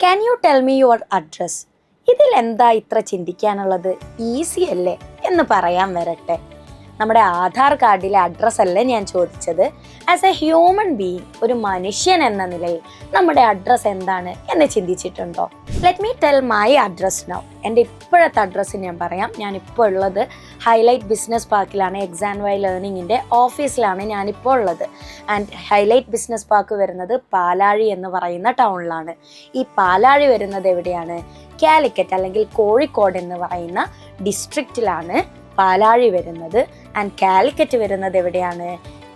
Can you tell me your address? ഇതിൽ എന്താ ഇത്ര ചിന്തിക്കാനുള്ളത്? ഈസി അല്ലേ എന്ന് പറയാൻ വരട്ടെ. നമ്മുടെ ആധാർ കാർഡിലെ അഡ്രസ്സ് അല്ല ഞാൻ ചോദിച്ചത്. ആസ് എ ഹ്യൂമൻ ബീയിങ്, ഒരു മനുഷ്യൻ എന്ന നിലയിൽ നമ്മുടെ അഡ്രസ്സ് എന്താണ് എന്ന് ചിന്തിച്ചിട്ടുണ്ടോ? Let me tell my address now. എൻ്റെ ഇപ്പോഴത്തെ അഡ്രസ്സ് ഞാൻ പറയാം. ഞാനിപ്പോൾ ഉള്ളത് ഹൈലൈറ്റ് ബിസിനസ് പാർക്കിലാണ്. എക്സാം വൈ ലേണിങ്ങിൻ്റെ ഓഫീസിലാണ് ഞാനിപ്പോൾ ഉള്ളത്. ആൻഡ് ഹൈലൈറ്റ് ബിസിനസ് പാർക്ക് വരുന്നത് പാലാഴി എന്ന് പറയുന്ന ടൗണിലാണ്. ഈ പാലാഴി വരുന്നത് എവിടെയാണ്? കാലിക്കറ്റ് അല്ലെങ്കിൽ കോഴിക്കോട് എന്ന് പറയുന്ന ഡിസ്ട്രിക്റ്റിലാണ് പാലാഴി വരുന്നത്. ആൻഡ് കാലിക്കറ്റ് വരുന്നത് എവിടെയാണ്?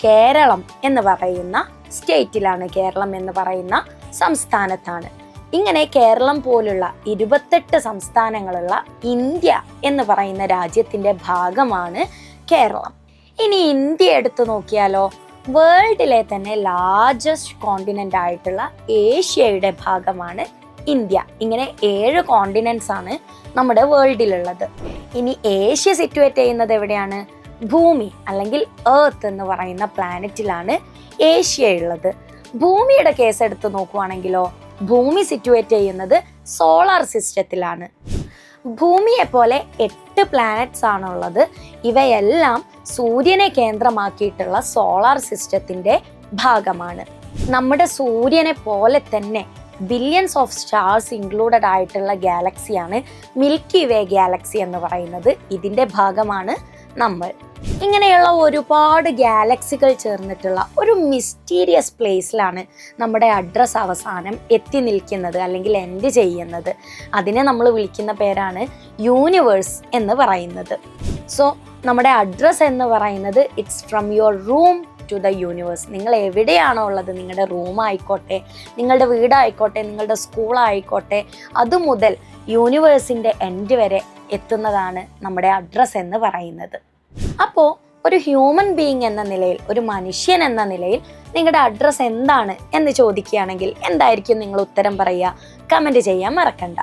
കേരളം എന്ന് പറയുന്ന സ്റ്റേറ്റിലാണ്, കേരളം എന്ന് പറയുന്ന സംസ്ഥാനത്താണ്. ഇങ്ങനെ കേരളം പോലുള്ള 28 സംസ്ഥാനങ്ങളുള്ള ഇന്ത്യ എന്ന് പറയുന്ന രാജ്യത്തിൻ്റെ ഭാഗമാണ് കേരളം. ഇനി ഇന്ത്യ എടുത്തു നോക്കിയാലോ? വേൾഡിലെ തന്നെ ലാർജസ്റ്റ് കോണ്ടിനെൻ്റ് ആയിട്ടുള്ള ഏഷ്യയുടെ ഭാഗമാണ് ഇന്ത്യ. ഇങ്ങനെ 7 കോണ്ടിനെന്റ്സ് ആണ് നമ്മുടെ വേൾഡിലുള്ളത്. ഇനി ഏഷ്യ സിറ്റുവേറ്റ് ചെയ്യുന്നത് എവിടെയാണ്? ഭൂമി അല്ലെങ്കിൽ എർത്ത് എന്ന് പറയുന്ന പ്ലാനറ്റിലാണ് ഏഷ്യ ഉള്ളത്. ഭൂമിയുടെ കേസ് എടുത്ത് നോക്കുവാണെങ്കിലോ, ഭൂമി സിറ്റുവേറ്റ് ചെയ്യുന്നത് സോളാർ സിസ്റ്റത്തിലാണ്. ഭൂമിയെ പോലെ 8 പ്ലാനറ്റ്സ് ആണുള്ളത്. ഇവയെല്ലാം സൂര്യനെ കേന്ദ്രമാക്കിയിട്ടുള്ള സോളാർ സിസ്റ്റത്തിൻ്റെ ഭാഗമാണ്. നമ്മുടെ സൂര്യനെ പോലെ തന്നെ ബില്യൺസ് ഓഫ് സ്റ്റാർസ് ഇൻക്ലൂഡഡ് ആയിട്ടുള്ള ഗാലക്സിയാണ് മിൽക്കി വേ ഗാലക്സി എന്ന് പറയുന്നത്. ഇതിൻ്റെ ഭാഗമാണ് നമ്മൾ. ഇങ്ങനെയുള്ള ഒരുപാട് ഗാലക്സികൾ ചേർന്നിട്ടുള്ള ഒരു മിസ്റ്റീരിയസ് പ്ലേസിലാണ് നമ്മുടെ അഡ്രസ്സ് അവസാനം എത്തി നിൽക്കുന്നത് അല്ലെങ്കിൽ എൻഡ് ചെയ്യുന്നത്. അതിനെ നമ്മൾ വിളിക്കുന്ന പേരാണ് യൂണിവേഴ്സ് എന്ന് പറയുന്നത്. സോ നമ്മുടെ അഡ്രസ്സ് എന്ന് പറയുന്നത് it's from your room to the universe. നിങ്ങൾ എവിടെയാണോ ഉള്ളത്, നിങ്ങളുടെ റൂം ആയിക്കോട്ടെ, നിങ്ങളുടെ വീടായിക്കോട്ടെ, നിങ്ങളുടെ സ്കൂളായിക്കോട്ടെ, അതുമുതൽ യൂണിവേഴ്സിൻ്റെ എൻഡ് വരെ എത്തുന്നതാണ് നമ്മുടെ അഡ്രസ്സ് എന്ന് പറയുന്നത്. അപ്പോൾ ഒരു ഹ്യൂമൻ ബീയിങ് എന്ന നിലയിൽ, ഒരു മനുഷ്യൻ എന്ന നിലയിൽ നിങ്ങളുടെ അഡ്രസ്സ് എന്താണ് എന്ന് ചോദിക്കുകയാണെങ്കിൽ എന്തായിരിക്കും നിങ്ങൾ ഉത്തരം പറയുക? കമൻറ്റ് ചെയ്യാൻ മറക്കണ്ട.